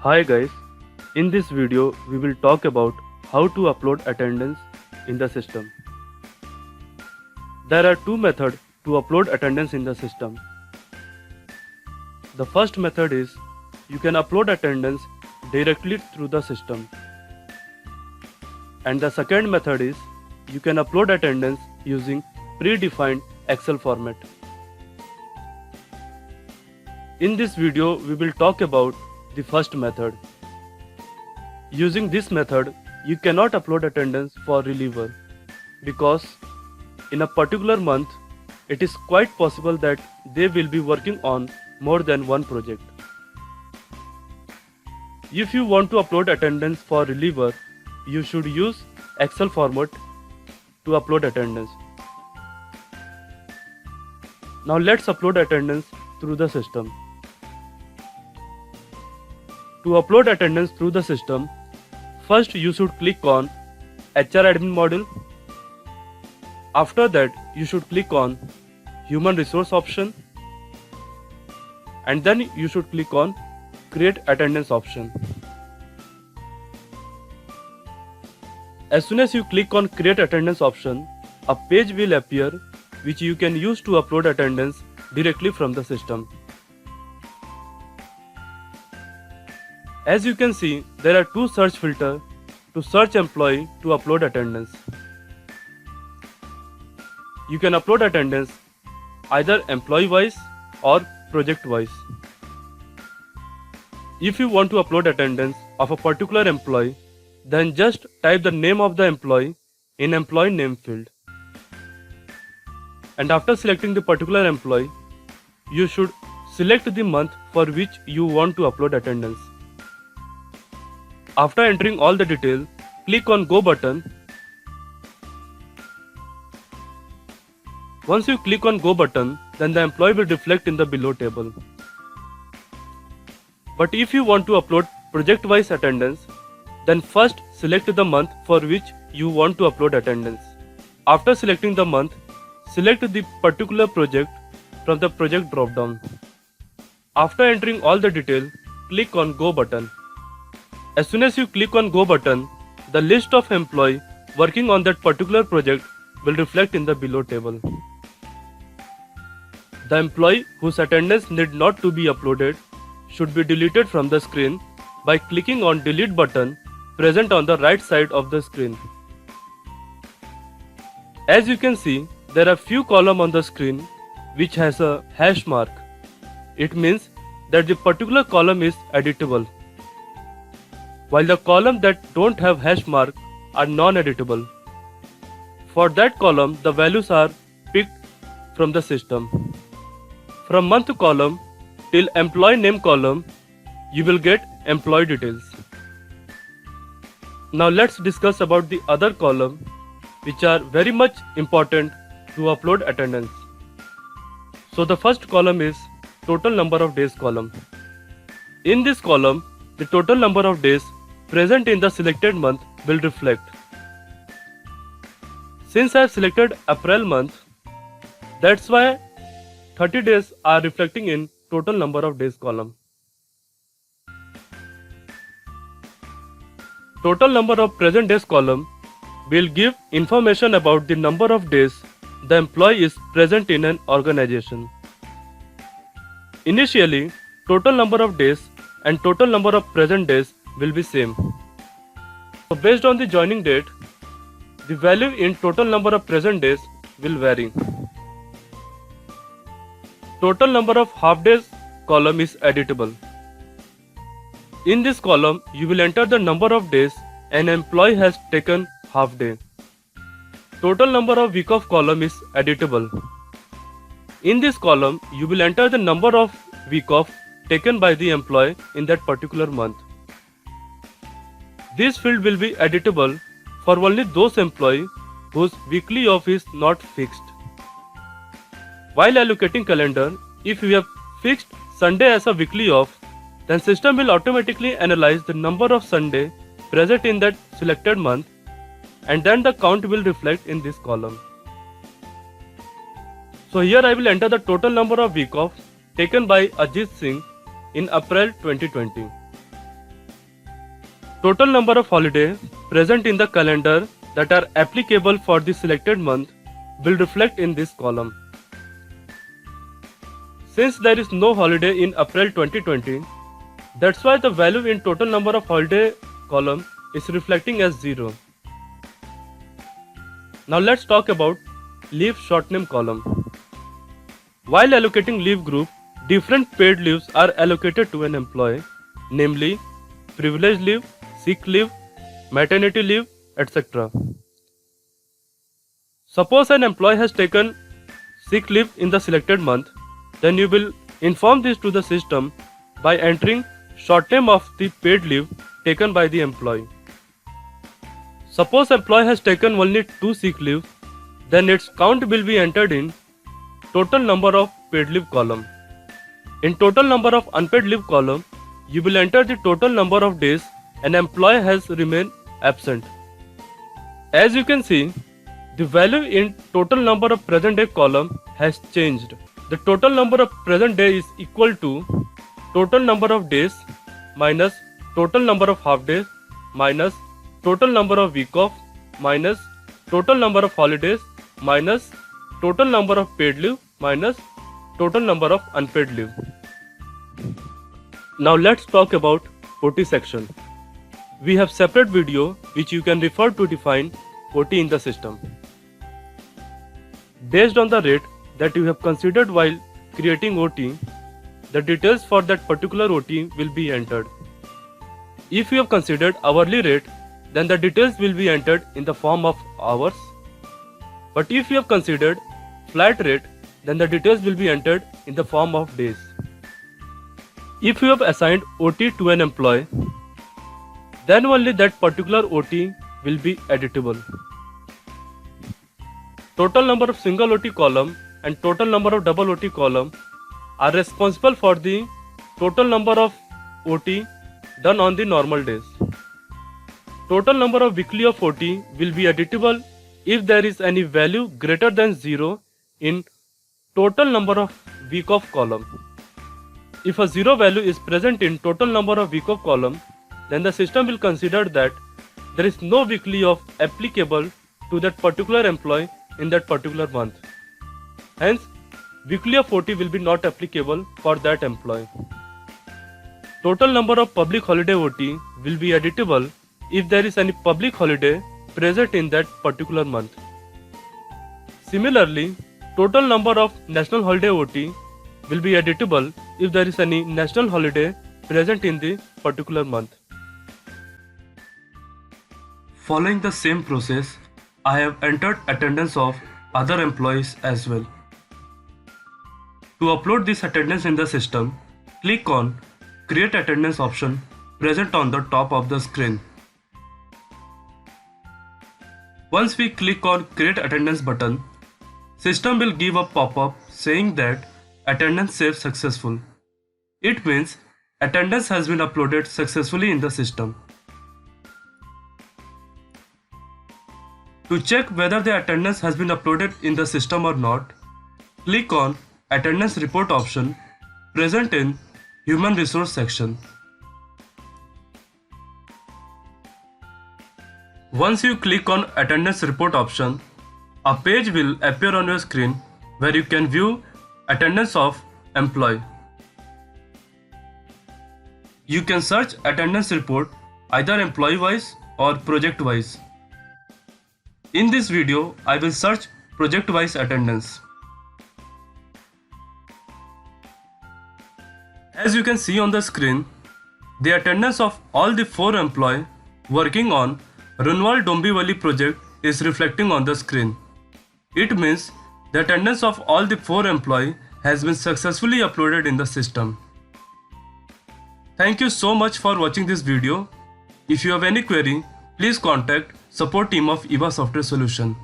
Hi guys, in this video we will talk about how to upload attendance in the system. There are two methods to upload attendance in the system. The first method is you can upload attendance directly through the system. And the second method is you can upload attendance using predefined Excel format. In this video we will talk about the first method. Using this method, you cannot upload attendance for reliever because in a particular month, it is quite possible that they will be working on more than one project. If you want to upload attendance for reliever, you should use Excel format to upload attendance. Now let's upload attendance through the system. To upload attendance through the system, first you should click on HR admin module. After that, you should click on human resource option, and then you should click on create attendance option. As soon as you click on create attendance option, a page will appear which you can use to upload attendance directly from the system. As you can see, there are two search filters to search employee to upload attendance. You can upload attendance either employee wise or project wise. If you want to upload attendance of a particular employee, then just type the name of the employee in employee name field. And after selecting the particular employee, you should select the month for which you want to upload attendance. After entering all the details, click on Go button. Once you click on Go button, then the employee will reflect in the below table. But if you want to upload project-wise attendance, then first select the month for which you want to upload attendance. After selecting the month, select the particular project from the project drop-down. After entering all the details, click on Go button. As soon as you click on Go button, the list of employees working on that particular project will reflect in the below table. The employee whose attendance need not to be uploaded should be deleted from the screen by clicking on Delete button present on the right side of the screen. As you can see, there are few columns on the screen which has a hash mark. It means that the particular column is editable, while the columns that don't have hash mark are non-editable. For that column, the values are picked from the system. From month column till employee name column, you will get employee details. Now let's discuss about the other column which are very much important to upload attendance. So the first column is total number of days column. In this column, the total number of days present in the selected month will reflect. Since I have selected April month, that's why 30 days are reflecting in total number of days column. Total number of present days column will give information about the number of days the employee is present in an organization. Initially, total number of days and total number of present days will be same. So based on the joining date, the value in total number of present days will vary. Total number of half days column is editable. In this column, you will enter the number of days an employee has taken half day. Total number of week off column is editable. In this column, you will enter the number of week off taken by the employee in that particular month. This field will be editable for only those employees whose weekly off is not fixed. While allocating calendar, if you have fixed Sunday as a weekly off, then system will automatically analyze the number of Sunday present in that selected month, and then the count will reflect in this column. So here I will enter the total number of week off taken by Ajit Singh in April 2020. Total number of holidays present in the calendar that are applicable for the selected month will reflect in this column. Since there is no holiday in April 2020, that's why the value in total number of holiday column is reflecting as 0. Now let's talk about leave short name column. While allocating leave group, different paid leaves are allocated to an employee, namely privilege leave, sick leave, maternity leave, etc. Suppose an employee has taken sick leave in the selected month, then you will inform this to the system by entering short name of the paid leave taken by the employee. Suppose employee has taken only 2 sick leaves, then its count will be entered in total number of paid leave column. In total number of unpaid leave column, you will enter the total number of days an employee has remained absent. As you can see, the value in total number of present day column has changed. The total number of present day is equal to total number of days minus total number of half days minus total number of week off minus total number of holidays minus total number of paid leave minus total number of unpaid leave. Now let's talk about OT section. We have separate video which you can refer to define OT in the system. Based on the rate that you have considered while creating OT, the details for that particular OT will be entered. If you have considered hourly rate, then the details will be entered in the form of hours. But if you have considered flat rate, then the details will be entered in the form of days. If you have assigned OT to an employee, then only that particular OT will be editable. Total number of single OT column and total number of double OT column are responsible for the total number of OT done on the normal days. Total number of weekly of OT will be editable if there is any value greater than 0 in total number of week of column. If a 0 value is present in total number of week of column, then the system will consider that there is no weekly of applicable to that particular employee in that particular month. Hence, weekly of OT will be not applicable for that employee. Total number of public holiday OT will be editable if there is any public holiday present in that particular month. Similarly, total number of national holiday OT will be editable if there is any national holiday present in the particular month. Following the same process, I have entered attendance of other employees as well. To upload this attendance in the system, click on Create Attendance option present on the top of the screen. Once we click on Create Attendance button, system will give a pop-up saying that attendance saved successful. It means attendance has been uploaded successfully in the system. To check whether the attendance has been uploaded in the system or not, click on Attendance Report option present in Human Resource section. Once you click on Attendance Report option, a page will appear on your screen where you can view attendance of employee. You can search attendance report either employee wise or project wise. In this video, I will search project wise attendance. As you can see on the screen, the attendance of all the 4 employees working on Runwal Dombivli project is reflecting on the screen. It means the attendance of all the 4 employees has been successfully uploaded in the system. Thank you so much for watching this video. If you have any query, please contact support team of EVA Software Solution.